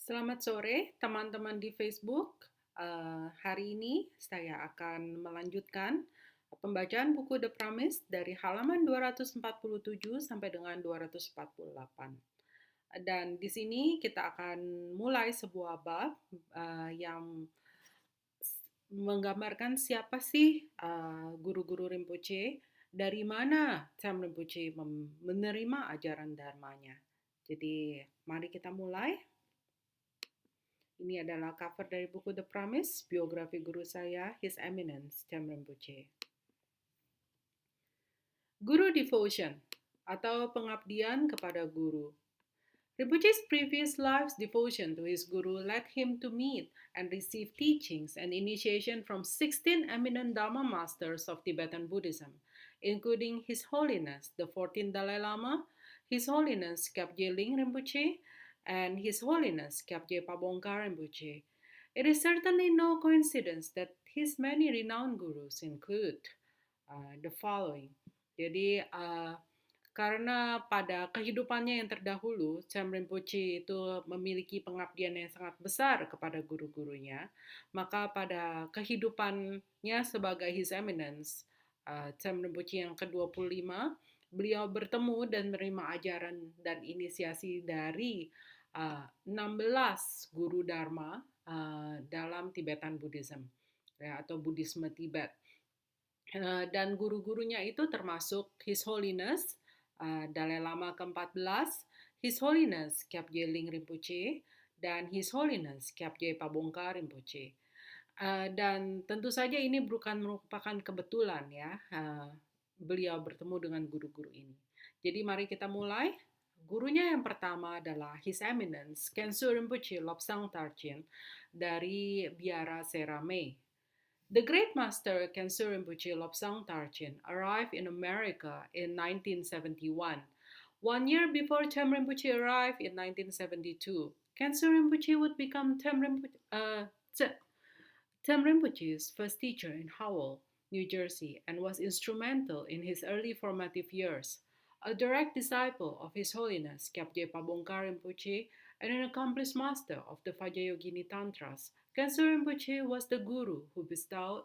Selamat sore, teman-teman di Facebook. Hari ini saya akan melanjutkan pembacaan buku The Promise dari halaman 247 sampai dengan 248. Dan di sini kita akan mulai sebuah bab yang menggambarkan siapa sih guru-guru Rinpoche, dari mana Sam Rinpoche menerima ajaran dharmanya. Jadi, mari kita mulai. Ini adalah cover dari buku The Promise, biografi guru saya, His Eminence, Cham Rinpoche. Guru Devotion atau pengabdian kepada guru. Rinpoche's previous life's devotion to his guru led him to meet and receive teachings and initiation from 16 eminent Dharma masters of Tibetan Buddhism, including His Holiness the 14th Dalai Lama, His Holiness Kyabje Ling Rinpoche, and His Holiness Kyabje Pabongkar Rinpoche. It is certainly no coincidence that his many renowned gurus include the following. Jadi, karena pada kehidupannya yang terdahulu, Cham Rinpoche itu memiliki pengabdian yang sangat besar kepada guru-gurunya, maka pada kehidupannya sebagai His Eminence, Cham Rinpoche yang ke-25, beliau bertemu dan menerima ajaran dan inisiasi dari 16 guru Dharma dalam Tibetan Buddhism, ya, atau Buddhisme Tibet. Dan guru-gurunya itu termasuk His Holiness Dalai Lama ke-14, His Holiness Kyabje Ling Rinpoche, dan His Holiness Kyabje Pabongkar Rinpoche. Dan tentu saja ini bukan merupakan kebetulan ya, beliau bertemu dengan guru-guru ini. Jadi mari kita mulai. Gurunya yang pertama adalah His Eminence Khenso Rinpoche Lobsang Tarchin dari Biara Serame. The Great Master Khenso Rinpoche Lobsang Tarchin arrived in America in 1971. 1 year before Cham Rinpoche arrived in 1972, Khenso Rinpoche would become Cham Rinpoche's first teacher in Howell, New Jersey, and was instrumental in his early formative years. A direct disciple of His Holiness Kyabje Pabongkar Rinpoche and an accomplished master of the Vajrayogini Tantras, Khenso Rinpoche was the guru who bestowed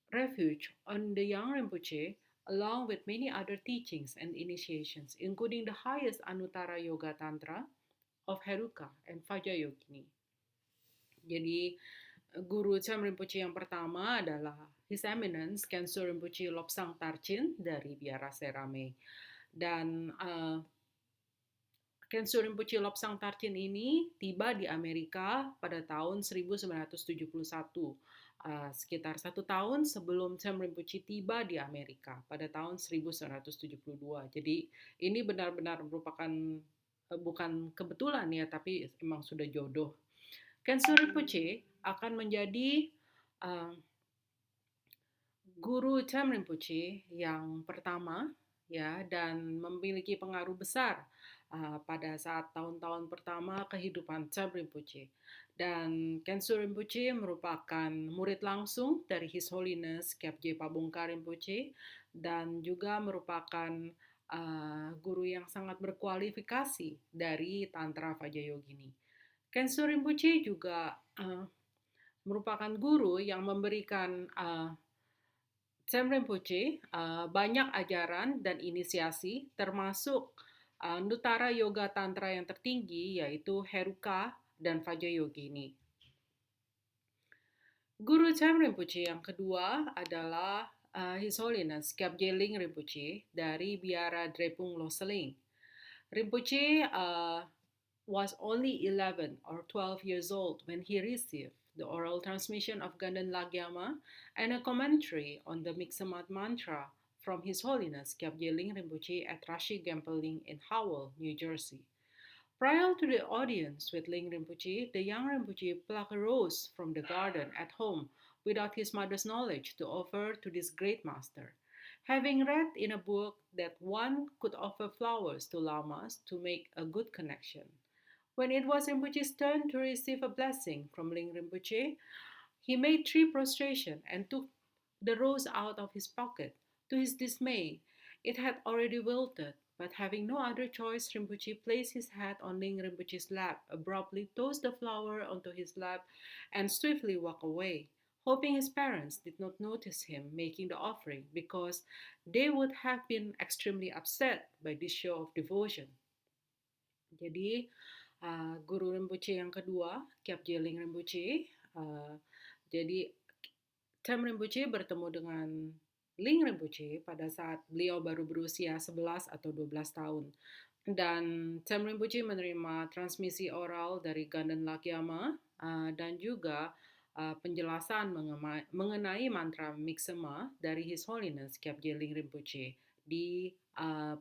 refuge on the young Rinpoche, along with many other teachings and initiations, including the highest Anuttara Yoga Tantra of Heruka and Vajrayogini. Jadi, guru Cham Rinpoche yang pertama adalah His Eminence Khenso Rinpoche Lobsang Tarchin dari Biara Serame. Dan Khenso Rinpoche Lobsang Tarchin ini tiba di Amerika pada tahun 1971, sekitar 1 tahun sebelum Cham Rinpoche tiba di Amerika pada tahun 1972. Jadi ini benar-benar merupakan bukan kebetulan ya, tapi memang sudah jodoh. Khenso Rinpoche akan menjadi guru Cham Rinpoche yang pertama ya, dan memiliki pengaruh besar pada saat tahun-tahun pertama kehidupan Cham Rinpoche. Dan Khenso Rinpoche merupakan murid langsung dari His Holiness Kyabje Pabongkar Rinpoche dan juga merupakan guru yang sangat berkualifikasi dari Tantra Vajrayogini. Khenso Rinpoche juga merupakan guru yang memberikan Cham Rinpoche banyak ajaran dan inisiasi, termasuk Nutara Yoga Tantra yang tertinggi, yaitu Heruka dan Vajrayogini. Guru Cham Rinpoche yang kedua adalah His Holiness Kyabje Ling Rinpoche dari Biara Drepung Loseling. Rinpoche was only 11 or 12 years old when he received the oral transmission of Ganden Lagyama and a commentary on the Mixamat mantra from His Holiness Kyabje Ling Rinpoche at Rashi Gempeling in Howell, New Jersey. Prior to the audience with Ling Rinpoche, the young Rinpoche plucked a rose from the garden at home without his mother's knowledge to offer to this great master. Having read in a book that one could offer flowers to lamas to make a good connection. When it was Rinpoche's turn to receive a blessing from Ling Rinpoche, he made 3 prostration and took the rose out of his pocket. To his dismay, it had already wilted, But having no other choice, Rinpoche placed his hat on Ling Rinpoche's lap, abruptly tossed the flower onto his lap, and swiftly walked away, hoping his parents did not notice him making the offering because they would have been extremely upset by this show of devotion. Jadi, Guru Rinpoche yang kedua, Kyab Jeling Rinpoche, uh, jadi Tem Rinpoche bertemu dengan Ling Rinpoche pada saat beliau baru berusia 11 atau 12 tahun. Dan Tem Rinpoche menerima transmisi oral dari Ganden Lakyama dan juga penjelasan mengenai mantra Miksema dari His Holiness Kyabje Ling Rinpoche di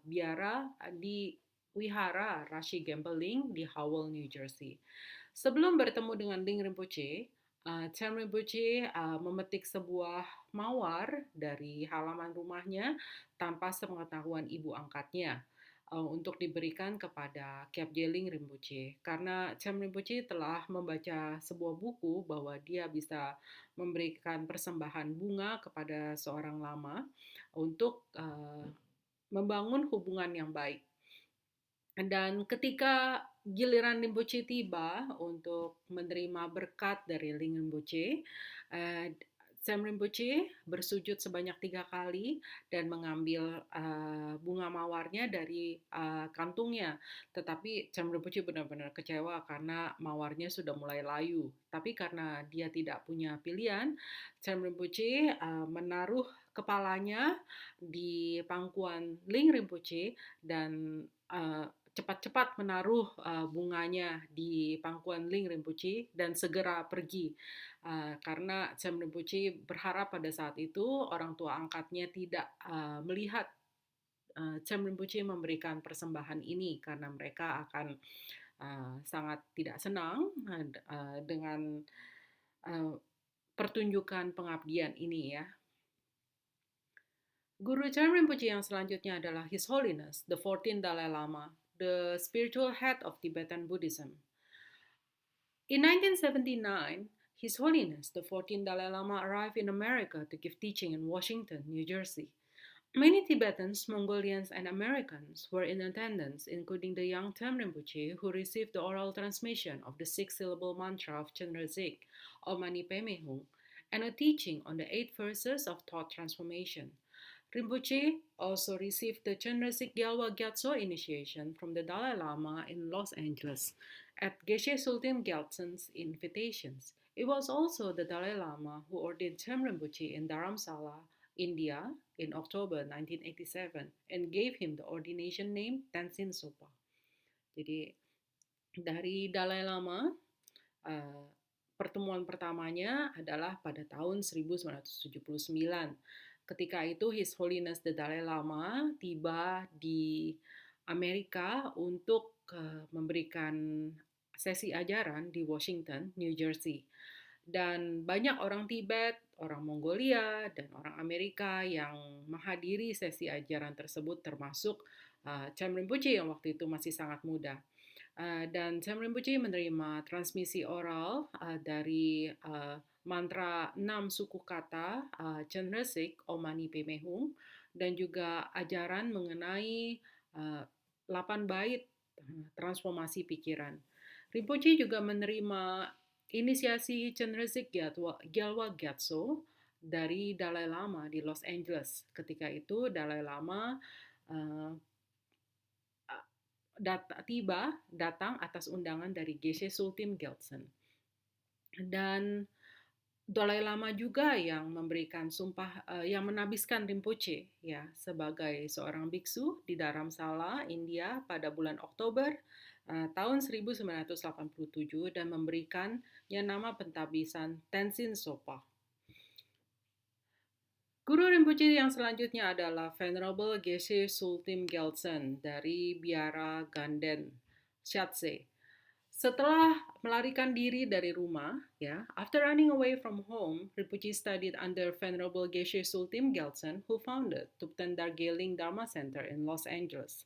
biara di Wihara Rashi Gempeling di Howell, New Jersey. Sebelum bertemu dengan Ling Rinpoche, Tem Rinpoche memetik sebuah mawar dari halaman rumahnya tanpa sepengetahuan ibu angkatnya untuk diberikan kepada Kyab Jeling Rinpoche karena Tem Rinpoche telah membaca sebuah buku bahwa dia bisa memberikan persembahan bunga kepada seorang lama untuk membangun hubungan yang baik. Dan ketika giliran Rinpoche tiba untuk menerima berkat dari Ling Rinpoche, Sam Rinpoche bersujud sebanyak 3 kali dan mengambil bunga mawarnya dari kantungnya. Tetapi Sam Rinpoche benar-benar kecewa karena mawarnya sudah mulai layu. Tapi karena dia tidak punya pilihan, Sam Rinpoche menaruh kepalanya di pangkuan Ling Rinpoche dan cepat-cepat menaruh bunganya di pangkuan Ling Rinpoche dan segera pergi. Karena Sam Rinpoche berharap pada saat itu orang tua angkatnya tidak melihat Sam Rinpoche memberikan persembahan ini karena mereka akan sangat tidak senang dengan pertunjukan pengabdian ini ya. Guru Tem Rinpoche yang selanjutnya adalah His Holiness, the 14th Dalai Lama, the spiritual head of Tibetan Buddhism. In 1979, His Holiness, the 14th Dalai Lama, arrived in America to give teaching in Washington, New Jersey. Many Tibetans, Mongolians, and Americans were in attendance, including the young Tem Rinpoche, who received the oral transmission of the 6-syllable mantra of Chandra Zik, Om Mani Padme Hum, and a teaching on the 8 verses of thought transformation. Rinpoche also received the Chandrasik Gyalwa Gyatso initiation from the Dalai Lama in Los Angeles at Geshe Sultim Gyaltsen's invitations. It was also the Dalai Lama who ordained Tem Rinpoche in Dharamsala, India in October 1987 and gave him the ordination name Tenzin Sopa. Jadi dari Dalai Lama, pertemuan pertamanya adalah pada tahun 1979. Ketika itu His Holiness the Dalai Lama tiba di Amerika untuk memberikan sesi ajaran di Washington, New Jersey. Dan banyak orang Tibet, orang Mongolia, dan orang Amerika yang menghadiri sesi ajaran tersebut termasuk Tem Rinpoche yang waktu itu masih sangat muda. Dan Tem Rinpoche menerima transmisi oral dari mantra 6 suku kata Chandra Zik, Om Mani Padme Hum, dan juga ajaran mengenai 8 bait transformasi pikiran. Rinpoche juga menerima inisiasi Chandra Zik Gyalwa Gyatso dari Dalai Lama di Los Angeles. Ketika itu Dalai Lama datang atas undangan dari Geshe Sultim Gyaltsen. Dan Dalai Lama juga yang memberikan sumpah, yang menabiskan Rinpoche ya sebagai seorang biksu di Dharamsala, India pada bulan Oktober tahun 1987 dan memberikannya nama pentabisan Tenzin Sopa. Guru Rinpoche yang selanjutnya adalah Venerable Geshe Sultim Gyaltsen dari Biara Ganden, Shatse. Setelah melarikan diri dari rumah, ya, after running away from home, Rinpoche studied under Venerable Geshe Sultim Gyaltsen, who founded Thupten Darjeeling Dharma Center in Los Angeles.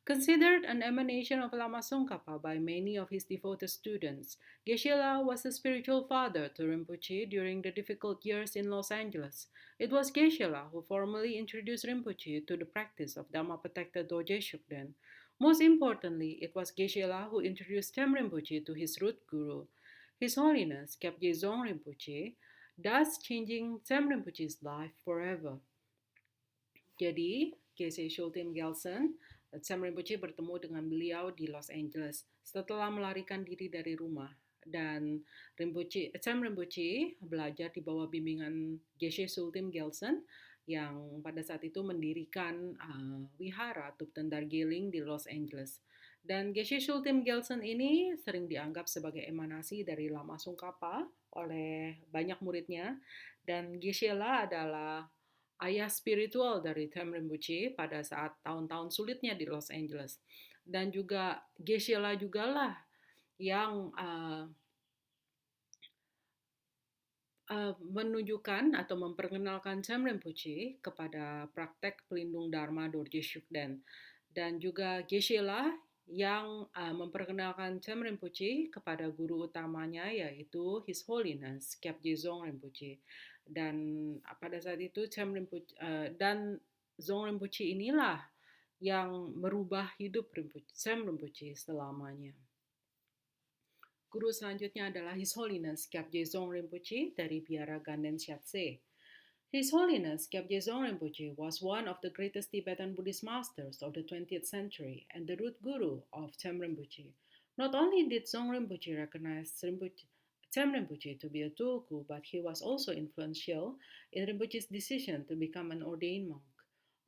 Considered an emanation of Lama Tsongkhapa by many of his devoted students, Geshe-la was a spiritual father to Rinpoche during the difficult years in Los Angeles. It was Geshe-la who formally introduced Rinpoche to the practice of Dhammapatakta Dorje Shukden. Most importantly, it was Geshe-la who introduced Tem Rinpoche to his root guru, His Holiness Kyabje Dzong Rinpoche, thus changing Tem Rinpoche's life forever. Jadi, Geshe Shultim Gelsen, Sam Rinpoche bertemu dengan beliau di Los Angeles setelah melarikan diri dari rumah. Dan Sam Rinpoche belajar di bawah bimbingan Geshe Shultim Gelsen yang pada saat itu mendirikan wihara Thubten Darjeeling di Los Angeles. Dan Geshe Shultim Gelsen ini sering dianggap sebagai emanasi dari Lama Tsongkhapa oleh banyak muridnya. Dan Geshe-la adalah ayah spiritual dari Tem Rinpoche pada saat tahun-tahun sulitnya di Los Angeles. Dan juga Geshe-la juga lah yang menunjukkan atau memperkenalkan Tem Rinpoche kepada praktek pelindung Dharma Dorje Shukden. Dan juga Geshe-la yang memperkenalkan Tem Rinpoche kepada guru utamanya yaitu His Holiness Kyabje Dzong Rinpoche. Dan pada saat itu Tem Rinpoche dan Dzong Rinpoche inilah yang merubah hidup Tem Rinpoche selamanya. Guru selanjutnya adalah His Holiness Kyabje Dzong Rinpoche dari Biara Ganden Siatse. His Holiness Kyabje Dzong Rinpoche was one of the greatest Tibetan Buddhist masters of the 20th century and the root guru of Tem Rinpoche. Not only did Dzong Rinpoche recognize Tem Rinpoche to be a tulku, but he was also influential in Rinpoche's decision to become an ordained monk.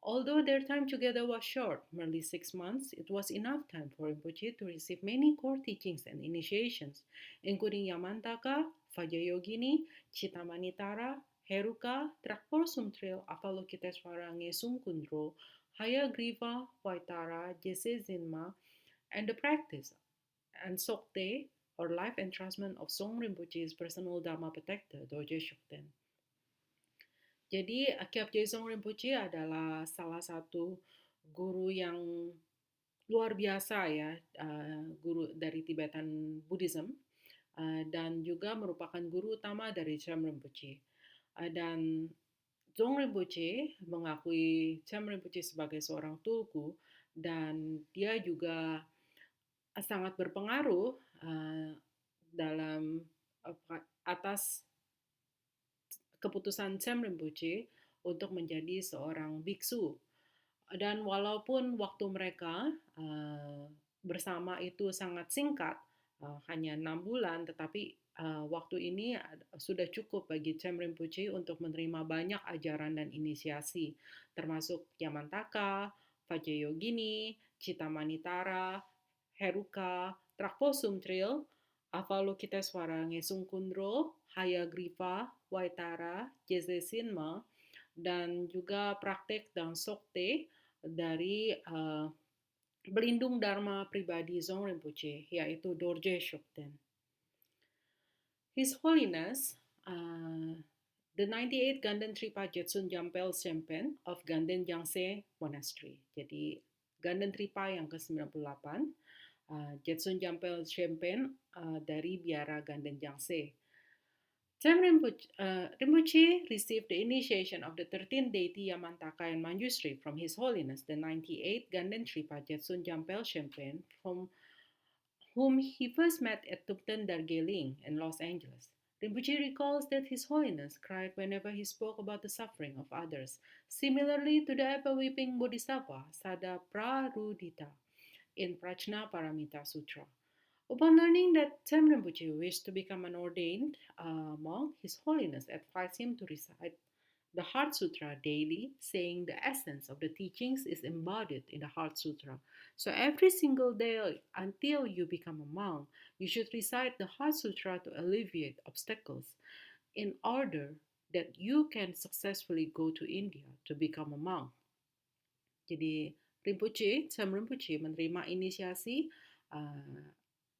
Although their time together was short, merely 6 months, it was enough time for Rinpoche to receive many core teachings and initiations, including Yamantaka, Vajrayogini, Chittamanitara, Heruka, Trakpor Sumtril, Avalokitesvara Ngesung Kundro, Hayagriva, Vaitara, Jese Zinma, and the practice and Sokte, or life entrustment of Dzong Rinpoche's personal Dharma protector, Dorje Shukden. Jadi, Kyabje Dzong Rinpoche adalah salah satu guru yang luar biasa ya, guru dari Tibetan Buddhism, dan juga merupakan guru utama dari Tem Rinpoche. Dan Dzong Rinpoche mengakui Tem Rinpoche sebagai seorang tulku, dan dia juga sangat berpengaruh dalam atas keputusan Tem Rinpoche untuk menjadi seorang biksu. Dan walaupun waktu mereka bersama itu sangat singkat, hanya 6 bulan, tetapi waktu ini sudah cukup bagi Tem Rinpoche untuk menerima banyak ajaran dan inisiasi, termasuk Yamantaka, Vajrayogini, Chittamanitara, Heruka, Trakpo Sumtril, Avalokitesvara Ngesung Kundro, Hayagriva, Vaitara, Jese Sinma, dan juga praktek dan sokte dari pelindung Dharma pribadi Dzong Rinpoche, yaitu Dorje Shukden. His Holiness, the 98th Ganden Tripa Jetsun Jampel Shempen of Ganden Jangse Monastery. Jadi Ganden Tripa yang ke-98, Jetsun Jampel Shempen dari Biara Ganden Jangse. Tem Rinpoche received the initiation of the 13th deity Yamantaka and Manjusri from His Holiness the 98th Ganden Tripa Jetsun Jampel Shempen, from whom he first met at Thubten Darjeeling in Los Angeles. Rinpoche recalls that His Holiness cried whenever he spoke about the suffering of others, similarly to the ever-weeping Bodhisattva Sada Prarudita in Prajna Paramita Sutra. Upon learning that Tem Rinpoche wished to become an ordained monk, His Holiness advised him to recite the Heart Sutra daily, saying the essence of the teachings is embodied in the Heart Sutra. So every single day until you become a monk, you should recite the Heart Sutra to alleviate obstacles in order that you can successfully go to India to become a monk. Jadi Rinpoche, Tem Rinpoche menerima inisiasi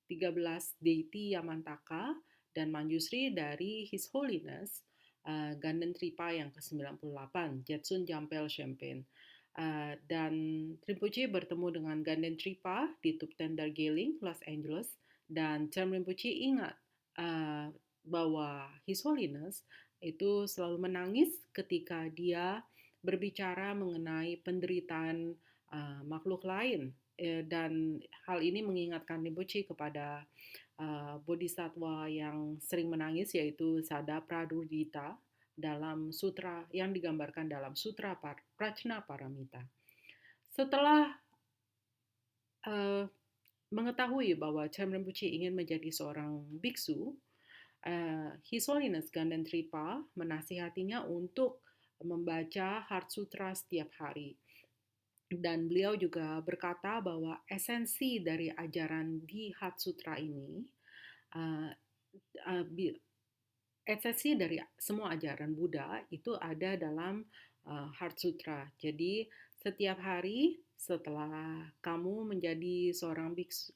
13 deity Yamantaka dan Manjusri dari His Holiness Ganden Tripa yang ke-98, Jetsun Jampel Shempen. Dan Rinpoche bertemu dengan Ganden Tripa di Thupten Darjeeling, Los Angeles, dan Cham Rinpoche ingat bahwa His Holiness itu selalu menangis ketika dia berbicara mengenai penderitaan makhluk lain. Dan hal ini mengingatkan Rinpoche kepada bodhisattva yang sering menangis, yaitu Sada Pradurjita, dalam sutra yang digambarkan dalam sutra Prajna Paramita. Setelah mengetahui bahwa Cham Rinpoche ingin menjadi seorang biksu, His Holiness Ganden Tripa menasihatinya untuk membaca Heart Sutra setiap hari. Dan beliau juga berkata bahwa esensi dari ajaran di Heart Sutra ini, esensi dari semua ajaran Buddha itu ada dalam Heart Sutra. Jadi setiap hari setelah kamu menjadi seorang biksu,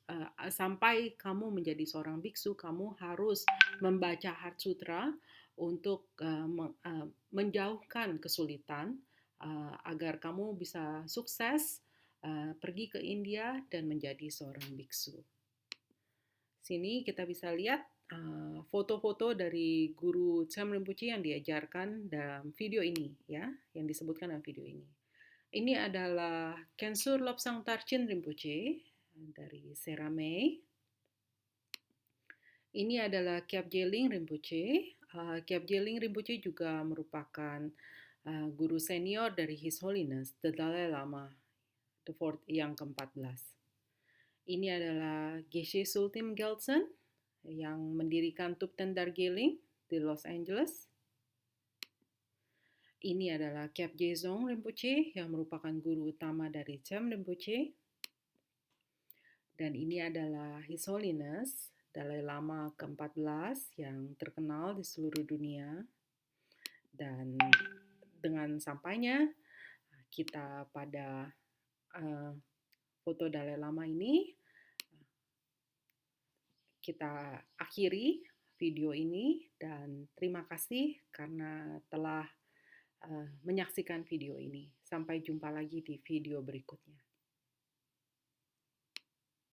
sampai kamu menjadi seorang biksu, kamu harus membaca Heart Sutra untuk menjauhkan kesulitan agar kamu bisa sukses pergi ke India dan menjadi seorang biksu. Sini kita bisa lihat foto-foto dari guru Cham Rinpoche yang diajarkan dalam video ini, ya, yang disebutkan dalam video ini. Ini adalah Khensur Lobsang Tarchin Rinpoche dari Seramay. Ini adalah Kyab Jeling Rinpoche. Kyab Jeling Rinpoche juga merupakan guru senior dari His Holiness The Dalai Lama, the fourth, yang ke-14. Ini adalah Geshe Sultim Gelsen yang mendirikan Thupten Darjeeling di Los Angeles. Ini adalah Kyab Jezong Rinpoche yang merupakan guru utama dari Cham Rinpoche. Dan ini adalah His Holiness Dalai Lama ke-14 yang terkenal di seluruh dunia. Dan dengan sampainya kita pada foto Dalai Lama ini, kita akhiri video ini dan terima kasih karena telah menyaksikan video ini. Sampai jumpa lagi di video berikutnya.